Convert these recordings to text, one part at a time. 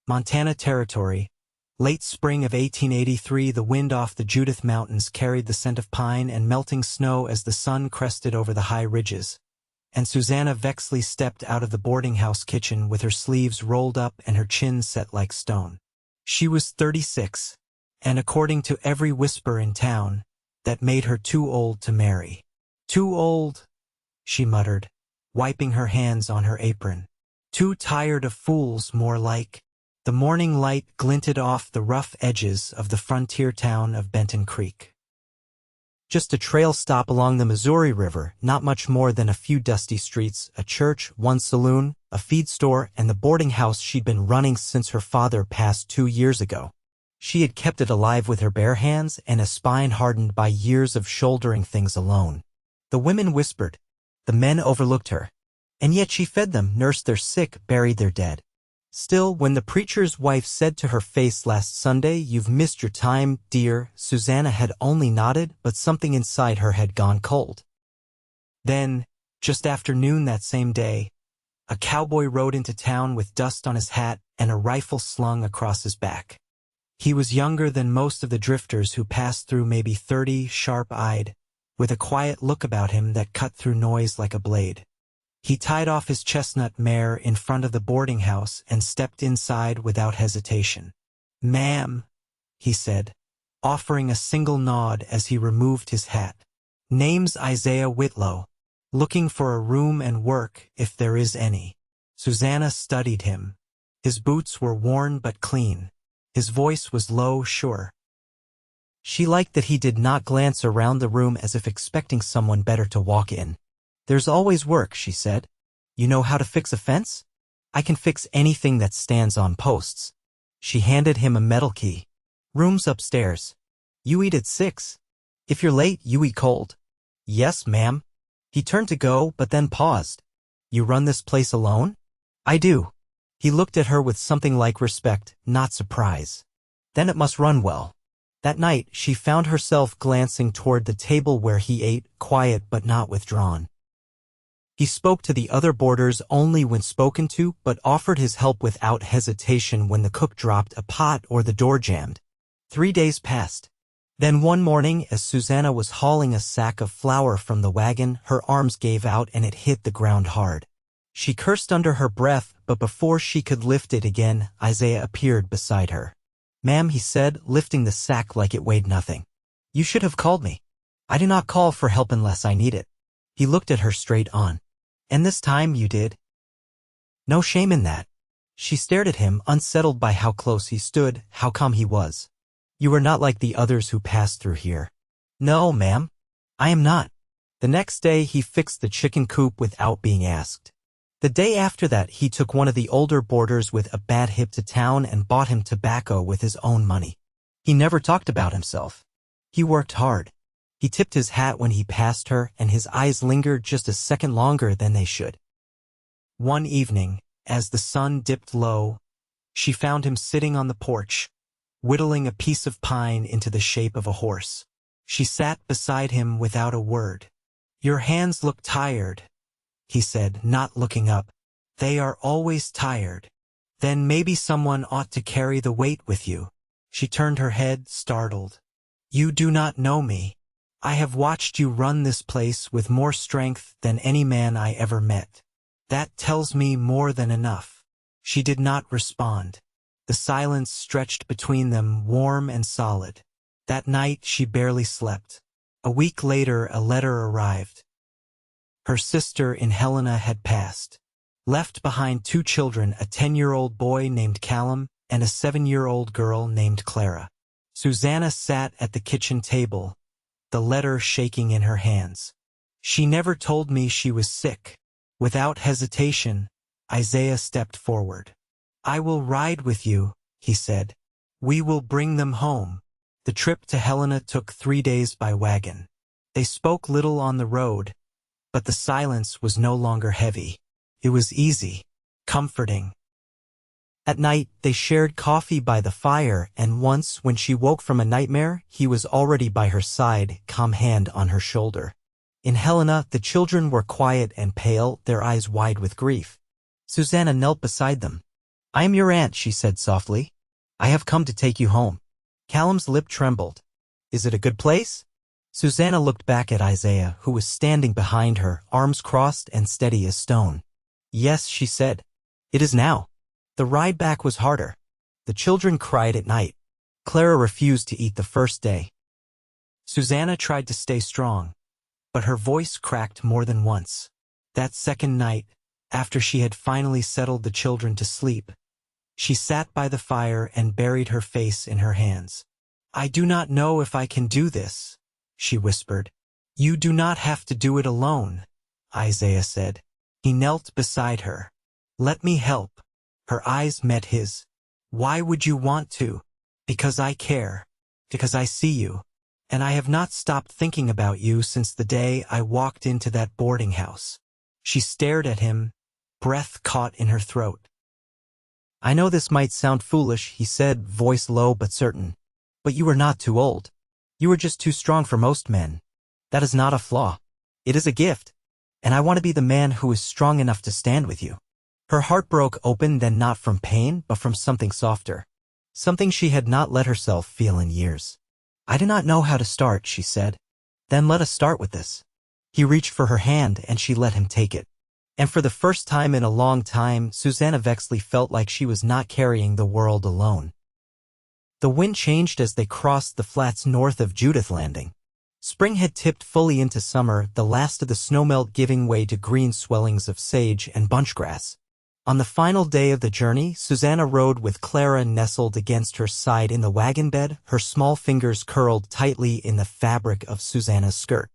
Montana Territory. Late spring of 1883, the wind off the Judith Mountains carried the scent of pine and melting snow as the sun crested over the high ridges. And Susanna Vexley stepped out of the boarding-house kitchen with her sleeves rolled up and her chin set like stone. She was 36, and according to every whisper in town, that made her too old to marry. Too old, she muttered, wiping her hands on her apron. Too tired of fools, more like. The morning light glinted off the rough edges of the frontier town of Benton Creek. Just a trail stop along the Missouri River, not much more than a few dusty streets, a church, one saloon, a feed store, and the boarding house she'd been running since her father passed 2 years ago. She had kept it alive with her bare hands and a spine hardened by years of shouldering things alone. The women whispered. The men overlooked her. And yet she fed them, nursed their sick, buried their dead. Still, when the preacher's wife said to her face last Sunday, "You've missed your time, dear," Susanna had only nodded, but something inside her had gone cold. Then, just after noon that same day, a cowboy rode into town with dust on his hat and a rifle slung across his back. He was younger than most of the drifters who passed through, maybe 30, sharp-eyed, with a quiet look about him that cut through noise like a blade. He tied off his chestnut mare in front of the boarding house and stepped inside without hesitation. "Ma'am," he said, offering a single nod as he removed his hat. "Name's Isaiah Whitlow. Looking for a room and work, if there is any." Susanna studied him. His boots were worn but clean. His voice was low, sure. She liked that he did not glance around the room as if expecting someone better to walk in. "There's always work," she said. "You know how to fix a fence? I can fix anything that stands on posts." She handed him a metal key. "Room's upstairs. You eat at 6. If you're late, you eat cold." "Yes, ma'am." He turned to go, but then paused. "You run this place alone?" "I do." He looked at her with something like respect, not surprise. "Then it must run well." That night, she found herself glancing toward the table where he ate, quiet but not withdrawn. He spoke to the other boarders only when spoken to, but offered his help without hesitation when the cook dropped a pot or the door jammed. 3 days passed. Then one morning, as Susanna was hauling a sack of flour from the wagon, her arms gave out and it hit the ground hard. She cursed under her breath, but before she could lift it again, Isaiah appeared beside her. "Ma'am," he said, lifting the sack like it weighed nothing. "You should have called me. I do not call for help unless I need it." He looked at her straight on. "And this time you did?" "No shame in that." She stared at him, unsettled by how close he stood, how calm he was. "You are not like the others who passed through here." "No, ma'am. I am not." The next day he fixed the chicken coop without being asked. The day after that he took one of the older boarders with a bad hip to town and bought him tobacco with his own money. He never talked about himself. He worked hard. He tipped his hat when he passed her, and his eyes lingered just a second longer than they should. One evening, as the sun dipped low, she found him sitting on the porch, whittling a piece of pine into the shape of a horse. She sat beside him without a word. "Your hands look tired," he said, not looking up. "They are always tired. Then maybe someone ought to carry the weight with you." She turned her head, startled. "You do not know me. I have watched you run this place with more strength than any man I ever met. That tells me more than enough." She did not respond. The silence stretched between them, warm and solid. That night she barely slept. A week later a letter arrived. Her sister in Helena had passed. Left behind 2 children, a 10-year-old boy named Callum and a 7-year-old girl named Clara. Susanna sat at the kitchen table, the letter shaking in her hands. "She never told me she was sick." Without hesitation, Isaiah stepped forward. "I will ride with you," he said. "We will bring them home." The trip to Helena took 3 days by wagon. They spoke little on the road, but the silence was no longer heavy. It was easy, comforting. At night, they shared coffee by the fire, and once, when she woke from a nightmare, he was already by her side, calm hand on her shoulder. In Helena, the children were quiet and pale, their eyes wide with grief. Susanna knelt beside them. "I am your aunt," she said softly. "I have come to take you home." Callum's lip trembled. "Is it a good place?" Susanna looked back at Isaiah, who was standing behind her, arms crossed and steady as stone. "Yes," she said. "It is now." The ride back was harder. The children cried at night. Clara refused to eat the first day. Susanna tried to stay strong, but her voice cracked more than once. That second night, after she had finally settled the children to sleep, she sat by the fire and buried her face in her hands. "I do not know if I can do this," she whispered. "You do not have to do it alone," Isaiah said. He knelt beside her. "Let me help." Her eyes met his. "Why would you want to?" "Because I care. Because I see you. And I have not stopped thinking about you since the day I walked into that boarding house." She stared at him, breath caught in her throat. "I know this might sound foolish," he said, voice low but certain. "But you are not too old. You are just too strong for most men. That is not a flaw. It is a gift. And I want to be the man who is strong enough to stand with you." Her heart broke open, then not from pain, but from something softer. Something she had not let herself feel in years. "I do not know how to start," she said. "Then let us start with this." He reached for her hand and she let him take it. And for the first time in a long time, Susanna Vexley felt like she was not carrying the world alone. The wind changed as they crossed the flats north of Judith Landing. Spring had tipped fully into summer, the last of the snowmelt giving way to green swellings of sage and bunchgrass. On the final day of the journey, Susanna rode with Clara nestled against her side in the wagon bed, her small fingers curled tightly in the fabric of Susanna's skirt.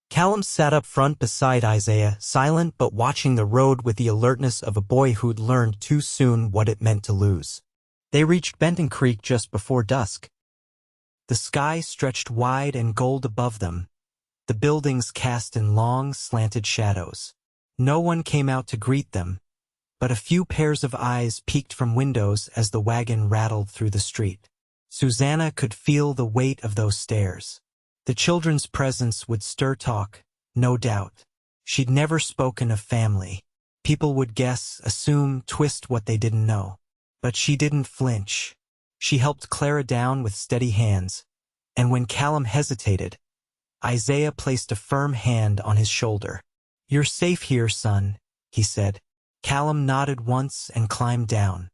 Callum sat up front beside Isaiah, silent but watching the road with the alertness of a boy who'd learned too soon what it meant to lose. They reached Benton Creek just before dusk. The sky stretched wide and gold above them, the buildings cast in long, slanted shadows. No one came out to greet them, but a few pairs of eyes peeked from windows as the wagon rattled through the street. Susanna could feel the weight of those stares. The children's presence would stir talk, no doubt. She'd never spoken of family. People would guess, assume, twist what they didn't know. But she didn't flinch. She helped Clara down with steady hands, and when Callum hesitated, Isaiah placed a firm hand on his shoulder. "You're safe here, son," he said. Callum nodded once and climbed down.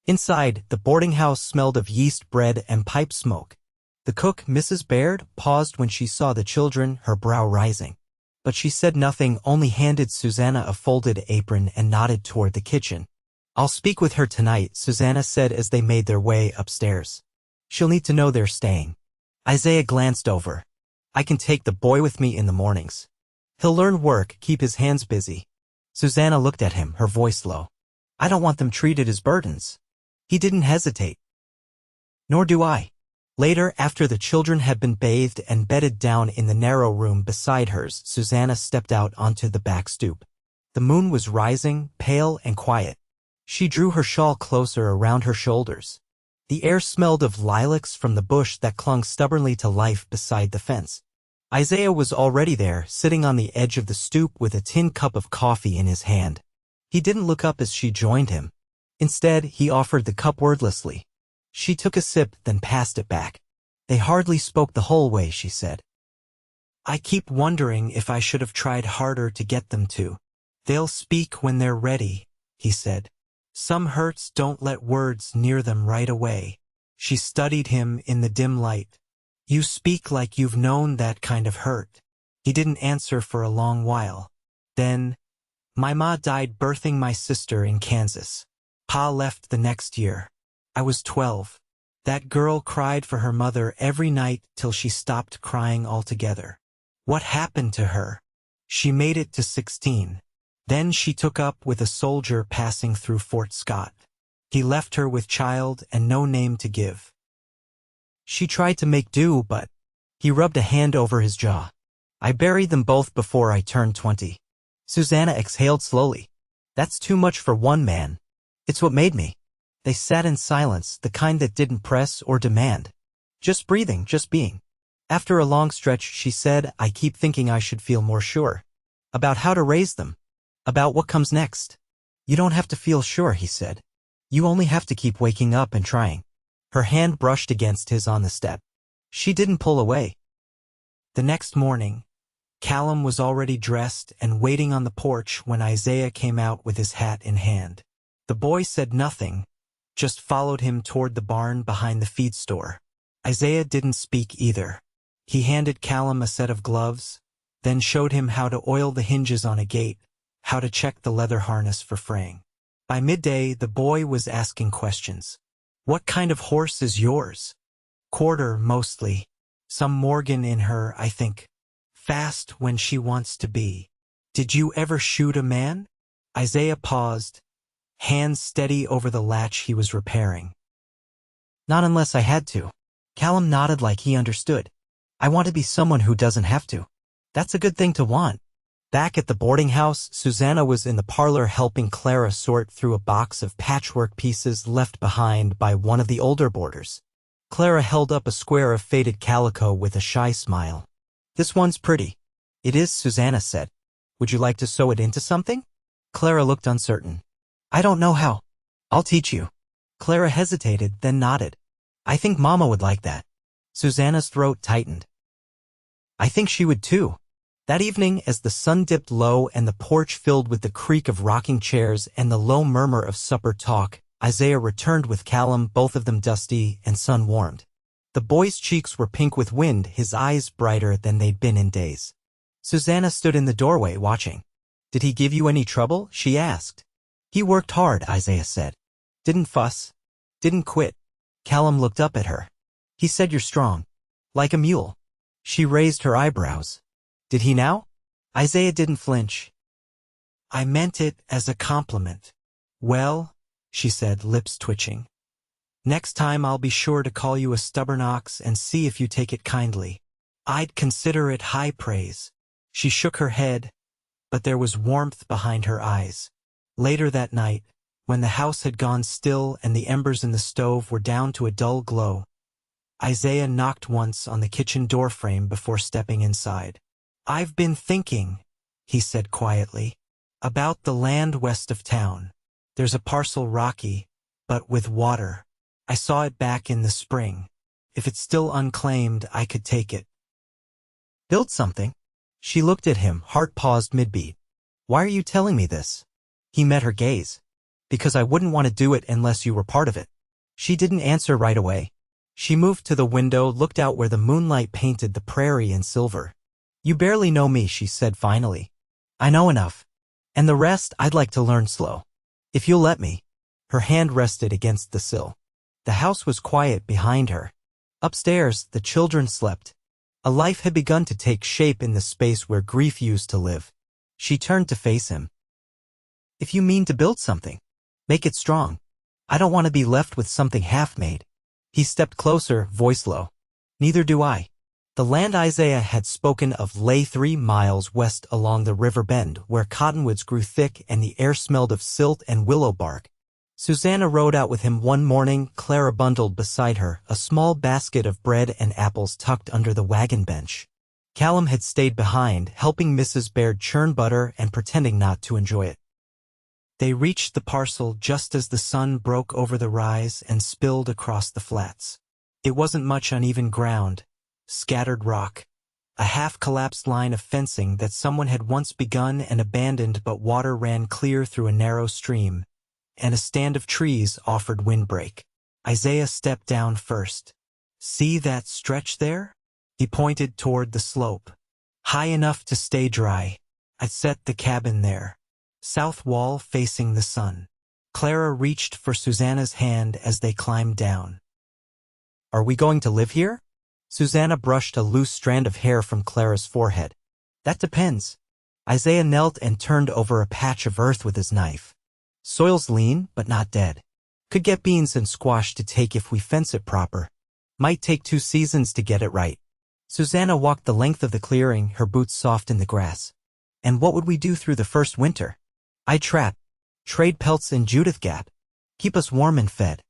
Inside, the boarding house smelled of yeast bread and pipe smoke. The cook, Mrs. Baird, paused when she saw the children, her brow rising. But she said nothing, only handed Susanna a folded apron and nodded toward the kitchen. "I'll speak with her tonight," Susanna said as they made their way upstairs. "She'll need to know they're staying." Isaiah glanced over. "I can take the boy with me in the mornings. He'll learn work, keep his hands busy." Susanna looked at him, her voice low. "I don't want them treated as burdens." He didn't hesitate. "Nor do I." Later, after the children had been bathed and bedded down in the narrow room beside hers, Susanna stepped out onto the back stoop. The moon was rising, pale and quiet. She drew her shawl closer around her shoulders. The air smelled of lilacs from the bush that clung stubbornly to life beside the fence. Isaiah was already there, sitting on the edge of the stoop with a tin cup of coffee in his hand. He didn't look up as she joined him. Instead, he offered the cup wordlessly. She took a sip, then passed it back. "They hardly spoke the whole way," she said. "I keep wondering if I should have tried harder to get them to." "They'll speak when they're ready," he said. "Some hurts don't let words near them right away." She studied him in the dim light. "You speak like you've known that kind of hurt." He didn't answer for a long while. Then, "My ma died birthing my sister in Kansas. Pa left the next year. I was 12. That girl cried for her mother every night till she stopped crying altogether. What happened to her? She made it to 16. Then she took up with a soldier passing through Fort Scott. He left her with child and no name to give. She tried to make do, but..." He rubbed a hand over his jaw. "I buried them both before I turned 20. Susanna exhaled slowly. "That's too much for one man. It's what made me." They sat in silence, the kind that didn't press or demand. Just breathing, just being. After a long stretch, she said, "I keep thinking I should feel more sure. About how to raise them. About what comes next." "You don't have to feel sure," he said. You only have to keep waking up and trying. Her hand brushed against his on the step. She didn't pull away. The next morning, Callum was already dressed and waiting on the porch when Isaiah came out with his hat in hand. The boy said nothing, just followed him toward the barn behind the feed store. Isaiah didn't speak either. He handed Callum a set of gloves, then showed him how to oil the hinges on a gate, how to check the leather harness for fraying. By midday, the boy was asking questions. What kind of horse is yours? Quarter, mostly. Some Morgan in her, I think. Fast when she wants to be. Did you ever shoot a man? Isaiah paused, hands steady over the latch he was repairing. Not unless I had to. Callum nodded like he understood. I want to be someone who doesn't have to. That's a good thing to want. Back at the boarding house, Susanna was in the parlor helping Clara sort through a box of patchwork pieces left behind by one of the older boarders. Clara held up a square of faded calico with a shy smile. This one's pretty. It is, Susanna said. Would you like to sew it into something? Clara looked uncertain. I don't know how. I'll teach you. Clara hesitated, then nodded. I think Mama would like that. Susanna's throat tightened. I think she would too. That evening, as the sun dipped low and the porch filled with the creak of rocking chairs and the low murmur of supper talk, Isaiah returned with Callum, both of them dusty and sun-warmed. The boy's cheeks were pink with wind, his eyes brighter than they'd been in days. Susanna stood in the doorway, watching. Did he give you any trouble? She asked. He worked hard, Isaiah said. Didn't fuss. Didn't quit. Callum looked up at her. He said you're strong. Like a mule. She raised her eyebrows. Did he now? Isaiah didn't flinch. I meant it as a compliment. Well, she said, lips twitching. Next time I'll be sure to call you a stubborn ox and see if you take it kindly. I'd consider it high praise. She shook her head, but there was warmth behind her eyes. Later that night, when the house had gone still and the embers in the stove were down to a dull glow, Isaiah knocked once on the kitchen doorframe before stepping inside. I've been thinking, he said quietly, about the land west of town. There's a parcel rocky, but with water. I saw it back in the spring. If it's still unclaimed, I could take it. Build something? She looked at him, heart paused mid-beat. Why are you telling me this? He met her gaze. Because I wouldn't want to do it unless you were part of it. She didn't answer right away. She moved to the window, looked out where the moonlight painted the prairie in silver. You barely know me, she said finally. I know enough. And the rest I'd like to learn slow. If you'll let me. Her hand rested against the sill. The house was quiet behind her. Upstairs, the children slept. A life had begun to take shape in the space where grief used to live. She turned to face him. If you mean to build something, make it strong. I don't want to be left with something half-made. He stepped closer, voice low. Neither do I. The land Isaiah had spoken of lay 3 miles west along the river bend, where cottonwoods grew thick and the air smelled of silt and willow bark. Susanna rode out with him one morning, Clara bundled beside her, a small basket of bread and apples tucked under the wagon bench. Callum had stayed behind, helping Mrs. Baird churn butter and pretending not to enjoy it. They reached the parcel just as the sun broke over the rise and spilled across the flats. It wasn't much uneven ground. Scattered rock, a half-collapsed line of fencing that someone had once begun and abandoned, but water ran clear through a narrow stream, and a stand of trees offered windbreak. Isaiah stepped down first. See that stretch there? He pointed toward the slope. High enough to stay dry. I'd set the cabin there. South wall facing the sun. Clara reached for Susanna's hand as they climbed down. Are we going to live here? Susanna brushed a loose strand of hair from Clara's forehead. That depends. Isaiah knelt and turned over a patch of earth with his knife. Soil's lean, but not dead. Could get beans and squash to take if we fence it proper. Might take 2 seasons to get it right. Susanna walked the length of the clearing, her boots soft in the grass. And what would we do through the first winter? I'd trap. Trade pelts in Judith Gap. Keep us warm and fed.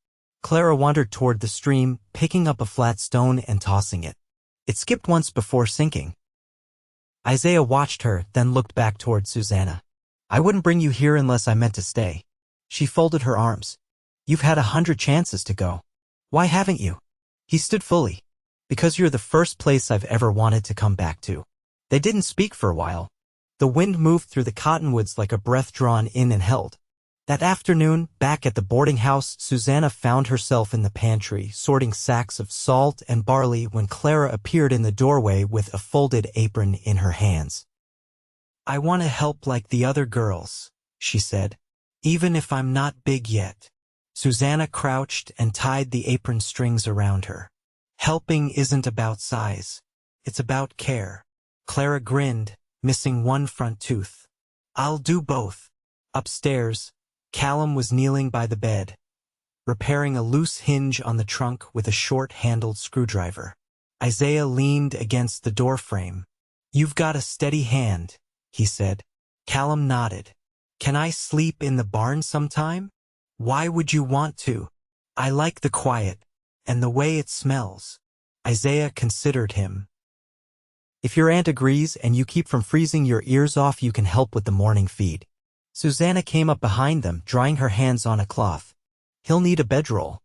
Clara wandered toward the stream, picking up a flat stone and tossing it. It skipped once before sinking. Isaiah watched her, then looked back toward Susanna. I wouldn't bring you here unless I meant to stay. She folded her arms. You've had 100 chances to go. Why haven't you? He stood fully. Because you're the first place I've ever wanted to come back to. They didn't speak for a while. The wind moved through the cottonwoods like a breath drawn in and held. That afternoon, back at the boarding house, Susanna found herself in the pantry, sorting sacks of salt and barley when Clara appeared in the doorway with a folded apron in her hands. "I want to help like the other girls," she said, "even if I'm not big yet." Susanna crouched and tied the apron strings around her. "Helping isn't about size. It's about care." Clara grinned, missing one front tooth. "I'll do both." Upstairs, Callum was kneeling by the bed, repairing a loose hinge on the trunk with a short-handled screwdriver. Isaiah leaned against the doorframe. "You've got a steady hand," he said. Callum nodded. "Can I sleep in the barn sometime?" "Why would you want to?" "I like the quiet, and the way it smells." Isaiah considered him. "If your aunt agrees and you keep from freezing your ears off, you can help with the morning feed." Susanna came up behind them, drying her hands on a cloth. "He'll need a bedroll."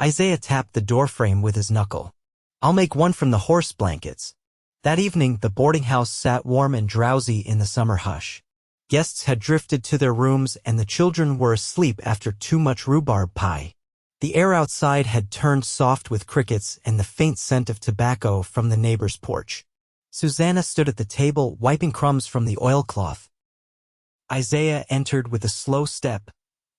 Isaiah tapped the doorframe with his knuckle. "I'll make one from the horse blankets." That evening, the boarding house sat warm and drowsy in the summer hush. Guests had drifted to their rooms and the children were asleep after too much rhubarb pie. The air outside had turned soft with crickets and the faint scent of tobacco from the neighbor's porch. Susanna stood at the table, wiping crumbs from the oilcloth. Isaiah entered with a slow step,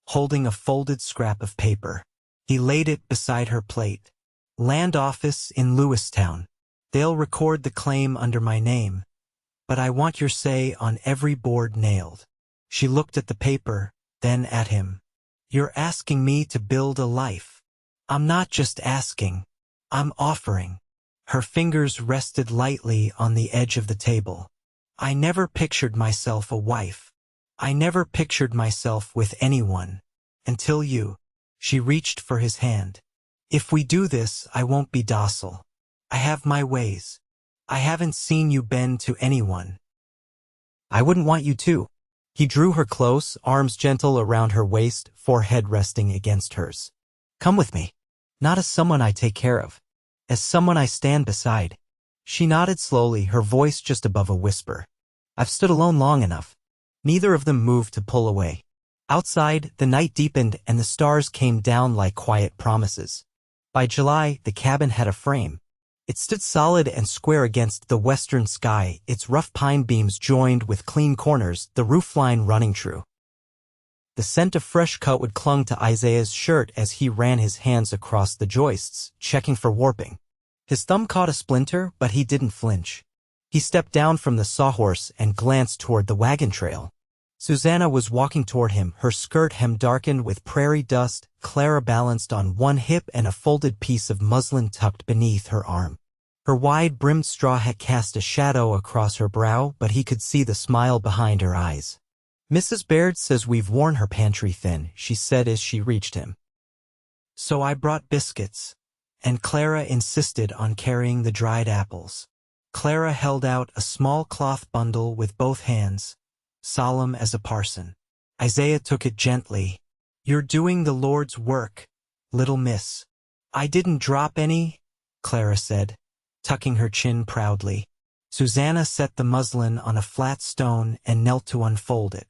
holding a folded scrap of paper. He laid it beside her plate. "Land office in Lewistown. They'll record the claim under my name, but I want your say on every board nailed." She looked at the paper, then at him. "You're asking me to build a life." "I'm not just asking. I'm offering." Her fingers rested lightly on the edge of the table. "I never pictured myself a wife. I never pictured myself with anyone. Until you." She reached for his hand. "If we do this, I won't be docile. I have my ways. I haven't seen you bend to anyone." "I wouldn't want you to." He drew her close, arms gentle around her waist, forehead resting against hers. "Come with me. Not as someone I take care of. As someone I stand beside." She nodded slowly, her voice just above a whisper. "I've stood alone long enough." Neither of them moved to pull away. Outside, the night deepened and the stars came down like quiet promises. By July, the cabin had a frame. It stood solid and square against the western sky, its rough pine beams joined with clean corners, the roofline running true. The scent of fresh cutwood clung to Isaiah's shirt as he ran his hands across the joists, checking for warping. His thumb caught a splinter, but he didn't flinch. He stepped down from the sawhorse and glanced toward the wagon trail. Susanna was walking toward him, her skirt hem darkened with prairie dust, Clara balanced on one hip and a folded piece of muslin tucked beneath her arm. Her wide-brimmed straw hat cast a shadow across her brow, but he could see the smile behind her eyes. "Mrs. Baird says we've worn her pantry thin," she said as she reached him. "So I brought biscuits." And Clara insisted on carrying the dried apples. Clara held out a small cloth bundle with both hands, solemn as a parson. Isaiah took it gently. "You're doing the Lord's work, little miss." "I didn't drop any," Clara said, tucking her chin proudly. Susanna set the muslin on a flat stone and knelt to unfold it.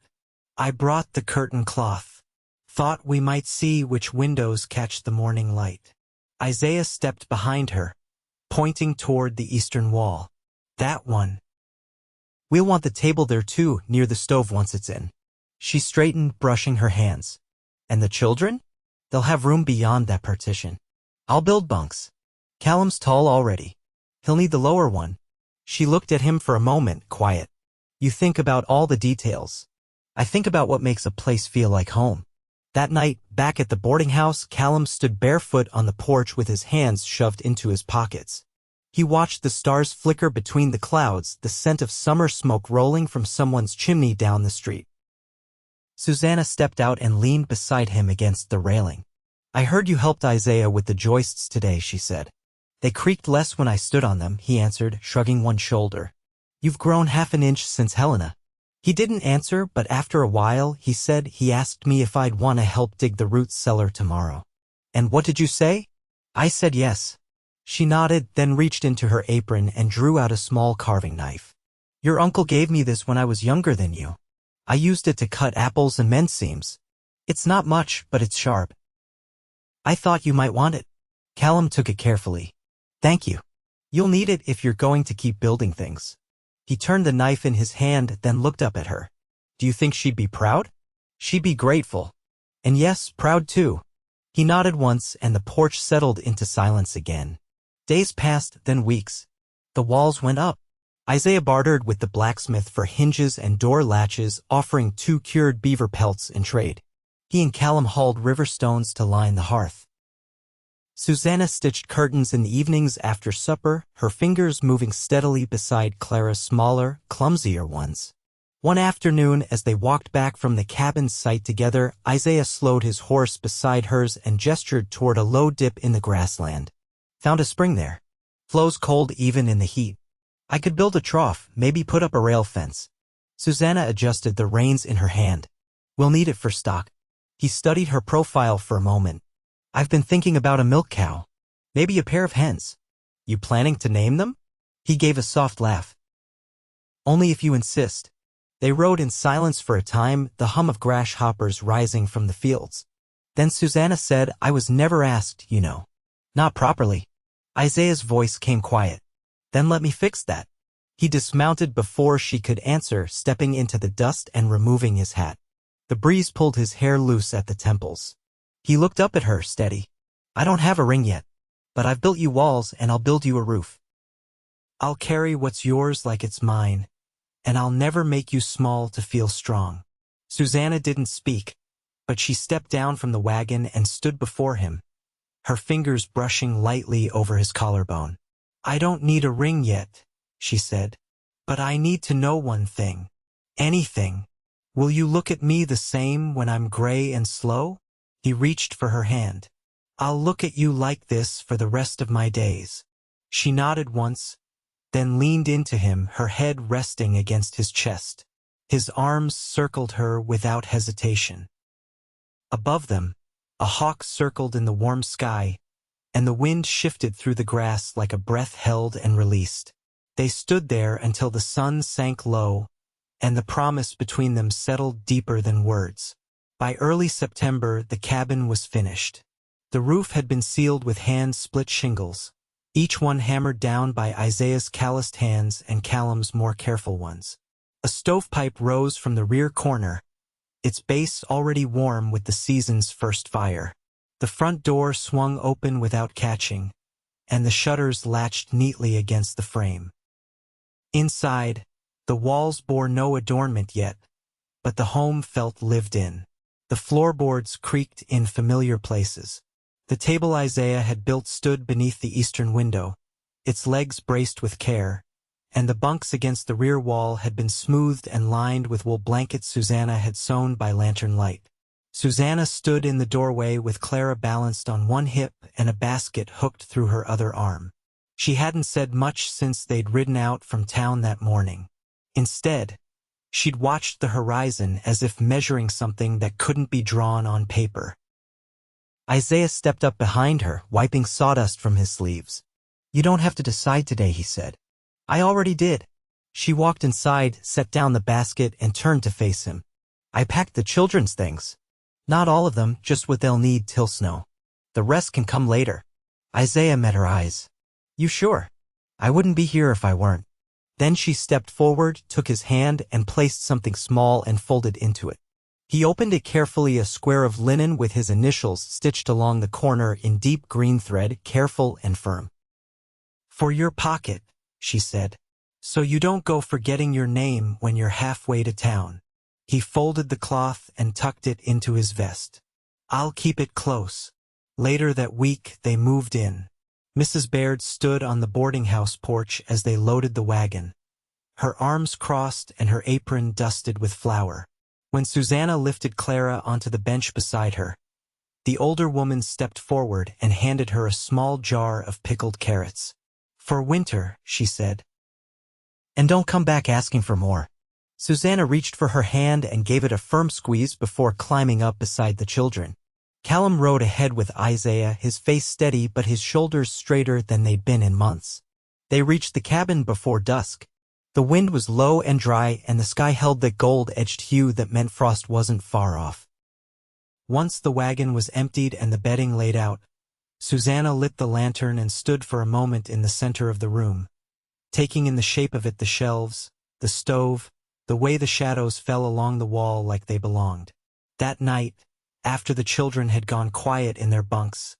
"I brought the curtain cloth. Thought we might see which windows catch the morning light." Isaiah stepped behind her, pointing toward the eastern wall. "That one." "We'll want the table there too, near the stove once it's in." She straightened, brushing her hands. "And the children? They'll have room beyond that partition. I'll build bunks. Callum's tall already. He'll need the lower one." She looked at him for a moment, quiet. "You think about all the details. I think about what makes a place feel like home." That night, back at the boarding house, Callum stood barefoot on the porch with his hands shoved into his pockets. He watched the stars flicker between the clouds, the scent of summer smoke rolling from someone's chimney down the street. Susanna stepped out and leaned beside him against the railing. "I heard you helped Isaiah with the joists today," she said. "They creaked less when I stood on them," he answered, shrugging one shoulder. "You've grown half an inch since Helena." He didn't answer, but after a while, he said he asked me if I'd want to help dig the root cellar tomorrow. And what did you say? I said yes. She nodded, then reached into her apron and drew out a small carving knife. Your uncle gave me this when I was younger than you. I used it to cut apples and mend seams. It's not much, but it's sharp. I thought you might want it. Callum took it carefully. Thank you. You'll need it if you're going to keep building things. He turned the knife in his hand, then looked up at her. Do you think she'd be proud? She'd be grateful. And yes, proud too. He nodded once, and the porch settled into silence again. Days passed, then weeks. The walls went up. Isaiah bartered with the blacksmith for hinges and door latches, offering 2 cured beaver pelts in trade. He and Callum hauled river stones to line the hearth. Susanna stitched curtains in the evenings after supper, her fingers moving steadily beside Clara's smaller, clumsier ones. One afternoon, as they walked back from the cabin site together, Isaiah slowed his horse beside hers and gestured toward a low dip in the grassland. Found a spring there. Flows cold even in the heat. I could build a trough, maybe put up a rail fence. Susanna adjusted the reins in her hand. We'll need it for stock. He studied her profile for a moment. I've been thinking about a milk cow. Maybe a pair of hens. You planning to name them? He gave a soft laugh. Only if you insist. They rode in silence for a time, the hum of grasshoppers rising from the fields. Then Susanna said, I was never asked, you know. Not properly. Isaiah's voice came quiet. Then let me fix that. He dismounted before she could answer, stepping into the dust and removing his hat. The breeze pulled his hair loose at the temples. He looked up at her, steady. I don't have a ring yet, but I've built you walls and I'll build you a roof. I'll carry what's yours like it's mine, and I'll never make you small to feel strong. Susanna didn't speak, but she stepped down from the wagon and stood before him, her fingers brushing lightly over his collarbone. I don't need a ring yet, she said, but I need to know one thing. Anything. Will you look at me the same when I'm gray and slow? He reached for her hand. I'll look at you like this for the rest of my days. She nodded once, then leaned into him, her head resting against his chest. His arms circled her without hesitation. Above them, a hawk circled in the warm sky, and the wind shifted through the grass like a breath held and released. They stood there until the sun sank low, and the promise between them settled deeper than words. By early September, the cabin was finished. The roof had been sealed with hand-split shingles, each one hammered down by Isaiah's calloused hands and Callum's more careful ones. A stovepipe rose from the rear corner, its base already warm with the season's first fire. The front door swung open without catching, and the shutters latched neatly against the frame. Inside, the walls bore no adornment yet, but the home felt lived in. The floorboards creaked in familiar places. The table Isaiah had built stood beneath the eastern window, its legs braced with care, and the bunks against the rear wall had been smoothed and lined with wool blankets Susanna had sewn by lantern light. Susanna stood in the doorway with Clara balanced on one hip and a basket hooked through her other arm. She hadn't said much since they'd ridden out from town that morning. Instead, she'd watched the horizon as if measuring something that couldn't be drawn on paper. Isaiah stepped up behind her, wiping sawdust from his sleeves. You don't have to decide today, he said. I already did. She walked inside, set down the basket, and turned to face him. I packed the children's things. Not all of them, just what they'll need till snow. The rest can come later. Isaiah met her eyes. You sure? I wouldn't be here if I weren't. Then she stepped forward, took his hand, and placed something small and folded into it. He opened it carefully, a square of linen with his initials stitched along the corner in deep green thread, careful and firm. For your pocket, she said, so you don't go forgetting your name when you're halfway to town. He folded the cloth and tucked it into his vest. I'll keep it close. Later that week, they moved in. Mrs. Baird stood on the boarding house porch as they loaded the wagon, her arms crossed and her apron dusted with flour. When Susanna lifted Clara onto the bench beside her, the older woman stepped forward and handed her a small jar of pickled carrots. For winter, she said. And don't come back asking for more. Susanna reached for her hand and gave it a firm squeeze before climbing up beside the children. Callum rode ahead with Isaiah, his face steady but his shoulders straighter than they'd been in months. They reached the cabin before dusk. The wind was low and dry, and the sky held that gold-edged hue that meant frost wasn't far off. Once the wagon was emptied and the bedding laid out, Susanna lit the lantern and stood for a moment in the center of the room, taking in the shape of it the shelves, the stove, the way the shadows fell along the wall like they belonged. That night, after the children had gone quiet in their bunks,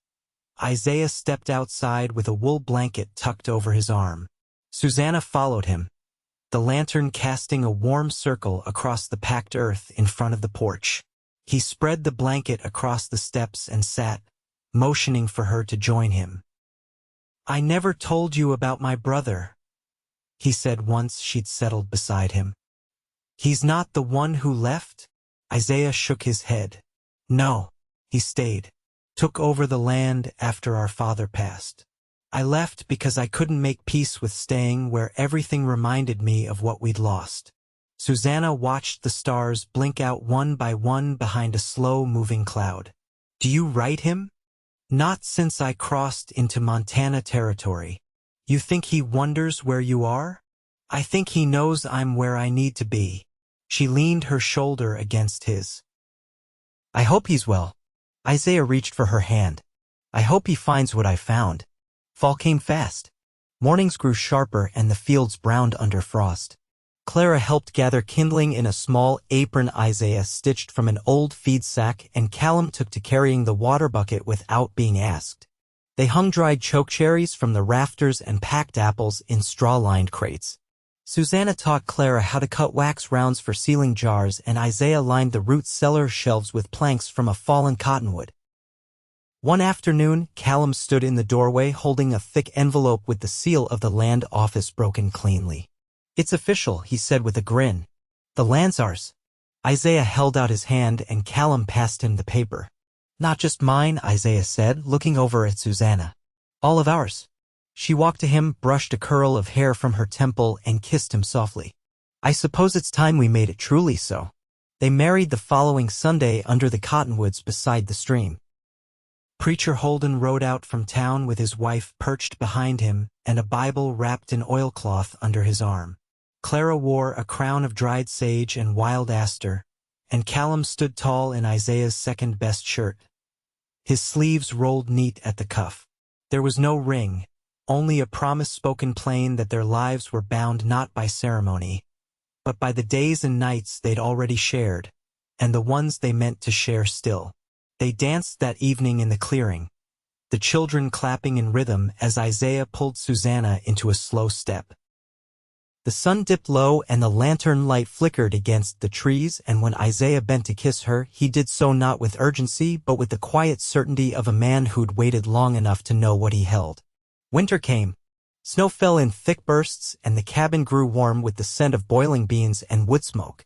Isaiah stepped outside with a wool blanket tucked over his arm. Susanna followed him, the lantern casting a warm circle across the packed earth in front of the porch. He spread the blanket across the steps and sat, motioning for her to join him. "I never told you about my brother," he said once she'd settled beside him. "He's not the one who left?" Isaiah shook his head. "No, he stayed. Took over the land after our father passed. I left because I couldn't make peace with staying where everything reminded me of what we'd lost." Susanna watched the stars blink out one by one behind a slow-moving cloud. "Do you write him?" "Not since I crossed into Montana territory." "You think he wonders where you are?" "I think he knows I'm where I need to be." She leaned her shoulder against his. "I hope he's well." Isaiah reached for her hand. "I hope he finds what I found." Fall came fast. Mornings grew sharper and the fields browned under frost. Clara helped gather kindling in a small apron Isaiah stitched from an old feed sack, and Callum took to carrying the water bucket without being asked. They hung dried chokecherries from the rafters and packed apples in straw-lined crates. Susanna taught Clara how to cut wax rounds for sealing jars, and Isaiah lined the root cellar shelves with planks from a fallen cottonwood. One afternoon, Callum stood in the doorway holding a thick envelope with the seal of the land office broken cleanly. "It's official," he said with a grin. "The land's ours." Isaiah held out his hand and Callum passed him the paper. "Not just mine," Isaiah said, looking over at Susanna. "All of ours." She walked to him, brushed a curl of hair from her temple, and kissed him softly. "I suppose it's time we made it truly so." They married the following Sunday under the cottonwoods beside the stream. Preacher Holden rode out from town with his wife perched behind him and a Bible wrapped in oilcloth under his arm. Clara wore a crown of dried sage and wild aster, and Callum stood tall in Isaiah's second-best shirt. His sleeves rolled neat at the cuff. There was no ring, only a promise spoken plain that their lives were bound not by ceremony, but by the days and nights they'd already shared, and the ones they meant to share still. They danced that evening in the clearing, the children clapping in rhythm as Isaiah pulled Susanna into a slow step. The sun dipped low and the lantern light flickered against the trees, and when Isaiah bent to kiss her, he did so not with urgency but with the quiet certainty of a man who'd waited long enough to know what he held. Winter came. Snow fell in thick bursts, and the cabin grew warm with the scent of boiling beans and wood smoke.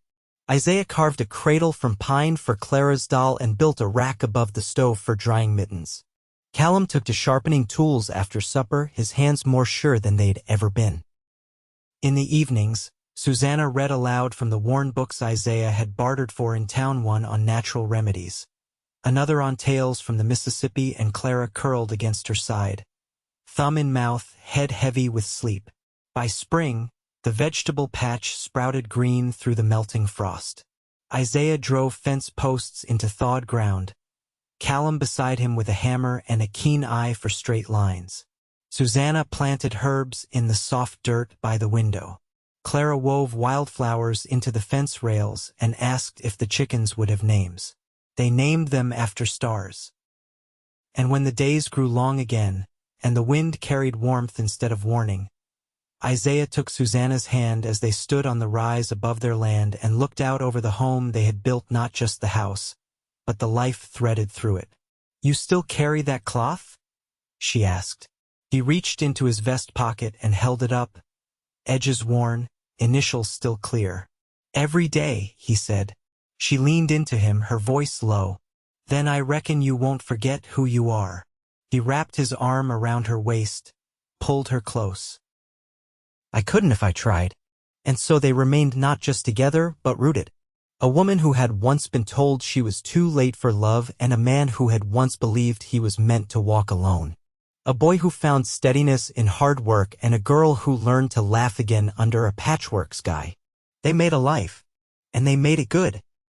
Isaiah carved a cradle from pine for Clara's doll and built a rack above the stove for drying mittens. Callum took to sharpening tools after supper, his hands more sure than they'd ever been. In the evenings, Susanna read aloud from the worn books Isaiah had bartered for in town, one on natural remedies, another on tales from the Mississippi, and Clara curled against her side, thumb in mouth, head heavy with sleep. By spring, the vegetable patch sprouted green through the melting frost. Isaiah drove fence posts into thawed ground, Callum beside him with a hammer and a keen eye for straight lines. Susanna planted herbs in the soft dirt by the window. Clara wove wildflowers into the fence rails and asked if the chickens would have names. They named them after stars. And when the days grew long again, and the wind carried warmth instead of warning, Isaiah took Susanna's hand as they stood on the rise above their land and looked out over the home they had built, not just the house, but the life threaded through it. "You still carry that cloth?" she asked. He reached into his vest pocket and held it up, edges worn, initials still clear. "Every day," he said. She leaned into him, her voice low. "Then I reckon you won't forget who you are." He wrapped his arm around her waist, pulled her close. "I couldn't if I tried." And so they remained not just together, but rooted. A woman who had once been told she was too late for love, and a man who had once believed he was meant to walk alone. A boy who found steadiness in hard work, and a girl who learned to laugh again under a patchwork sky. They made a life. And they made it good.